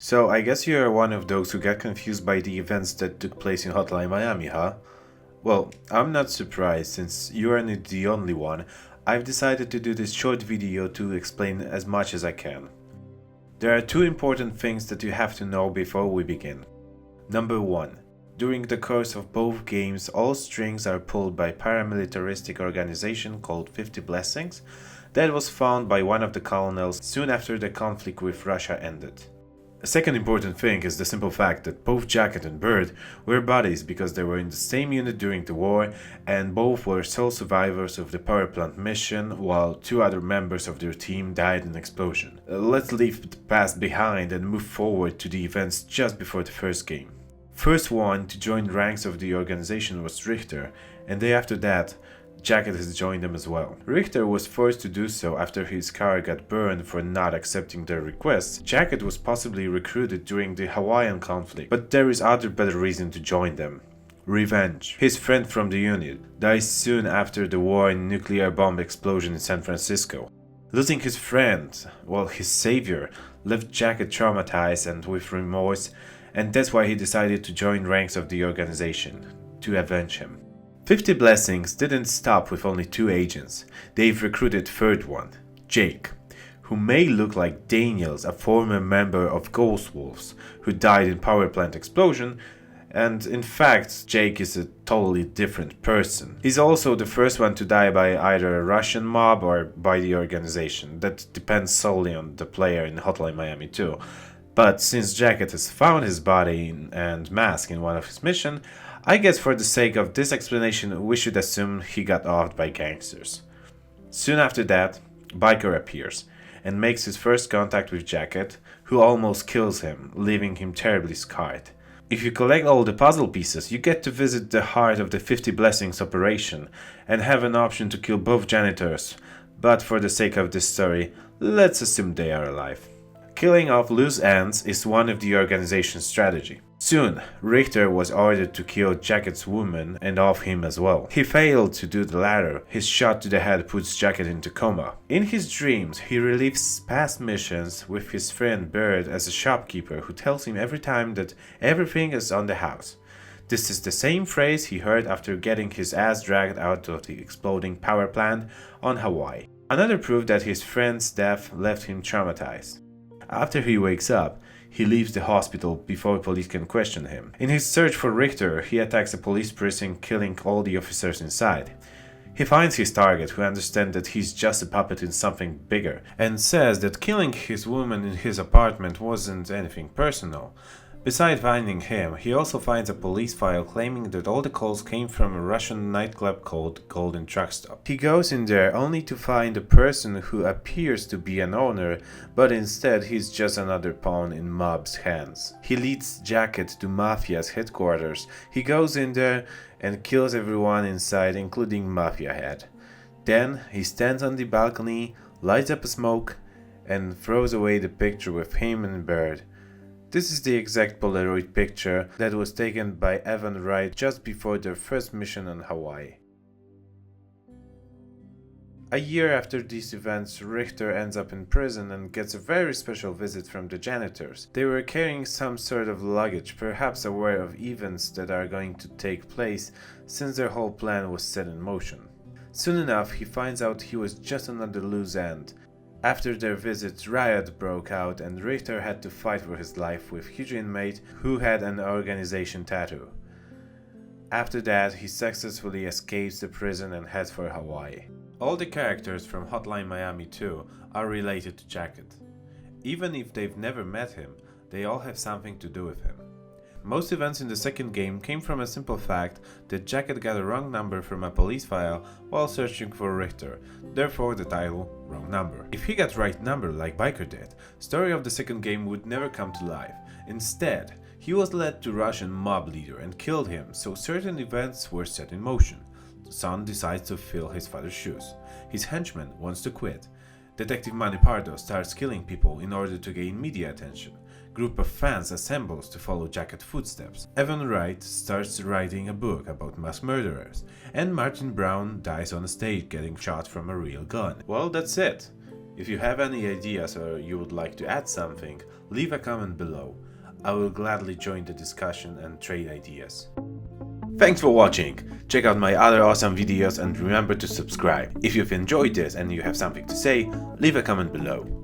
So I guess you're one of those who got confused by the events that took place in Hotline Miami, huh? Well, I'm not surprised since you aren't the only one. I've decided to do this short video to explain as much as I can. There are two important things that you have to know before we begin. Number 1. During the course of both games, all strings are pulled by a paramilitaristic organization called 50 Blessings that was found by one of the colonels soon after the conflict with Russia ended. A second important thing is the simple fact that both Jacket and Bird were buddies because they were in the same unit during the war and both were sole survivors of the power plant mission while two other members of their team died in an explosion. Let's leave the past behind and move forward to the events just before the first game. First one to join the ranks of the organization was Richter, and day after that, Jacket has joined them as well. Richter was forced to do so after his car got burned for not accepting their requests. Jacket was possibly recruited during the Hawaiian conflict, but there is other better reason to join them. Revenge. His friend from the unit dies soon after the war in nuclear bomb explosion in San Francisco. Losing his friend, his savior, left Jacket traumatized and with remorse, and that's why he decided to join ranks of the organization, to avenge him. 50 Blessings didn't stop with only two agents. They've recruited third one, Jake, who may look like Daniels, a former member of Ghost Wolves, who died in power plant explosion, and in fact, Jake is a totally different person. He's also the first one to die by either a Russian mob or by the organization. That depends solely on the player in Hotline Miami too. But since Jacket has found his body and mask in one of his missions, I guess for the sake of this explanation we should assume he got offed by gangsters. Soon after that, Biker appears and makes his first contact with Jacket, who almost kills him, leaving him terribly scarred. If you collect all the puzzle pieces, you get to visit the heart of the 50 Blessings operation and have an option to kill both janitors, but for the sake of this story, let's assume they are alive. Killing off loose ends is one of the organization's strategy. Soon, Richter was ordered to kill Jacket's woman and off him as well. He failed to do the latter. His shot to the head puts Jacket into coma. In his dreams, he relives past missions with his friend Bird as a shopkeeper who tells him every time that everything is on the house. This is the same phrase he heard after getting his ass dragged out of the exploding power plant on Hawaii. Another proof that his friend's death left him traumatized. After he wakes up, he leaves the hospital before police can question him. In his search for Richter, he attacks a police precinct, killing all the officers inside. He finds his target, who understands that he's just a puppet in something bigger, and says that killing his woman in his apartment wasn't anything personal. Besides finding him, he also finds a police file claiming that all the calls came from a Russian nightclub called Golden Truck Stop. He goes in there only to find a person who appears to be an owner, but instead he's just another pawn in mob's hands. He leads Jacket to Mafia's headquarters. He goes in there and kills everyone inside, including Mafia head. Then he stands on the balcony, lights up a smoke, and throws away the picture with him and Bird. This is the exact Polaroid picture that was taken by Evan Wright just before their first mission on Hawaii. A year after these events, Richter ends up in prison and gets a very special visit from the janitors. They were carrying some sort of luggage, perhaps aware of events that are going to take place since their whole plan was set in motion. Soon enough, he finds out he was just another loose end. After their visit, riot broke out and Richter had to fight for his life with huge inmate who had an organization tattoo. After that, he successfully escapes the prison and heads for Hawaii. All the characters from Hotline Miami 2 are related to Jacket. Even if they've never met him, they all have something to do with him. Most events in the second game came from a simple fact that Jacket got a wrong number from a police file while searching for Richter, therefore the title, Wrong Number. If he got right number like Biker did, story of the second game would never come to life. Instead, he was led to Russian mob leader and killed him, so certain events were set in motion. The son decides to fill his father's shoes. His henchman wants to quit. Detective Manny Pardo starts killing people in order to gain media attention. Group of fans assembles to follow Jacket's footsteps. Evan Wright starts writing a book about mass murderers, and Martin Brown dies on a stage getting shot from a real gun. Well, that's it. If you have any ideas or you would like to add something, leave a comment below. I will gladly join the discussion and trade ideas. Thanks for watching! Check out my other awesome videos and remember to subscribe. If you've enjoyed this and you have something to say, leave a comment below.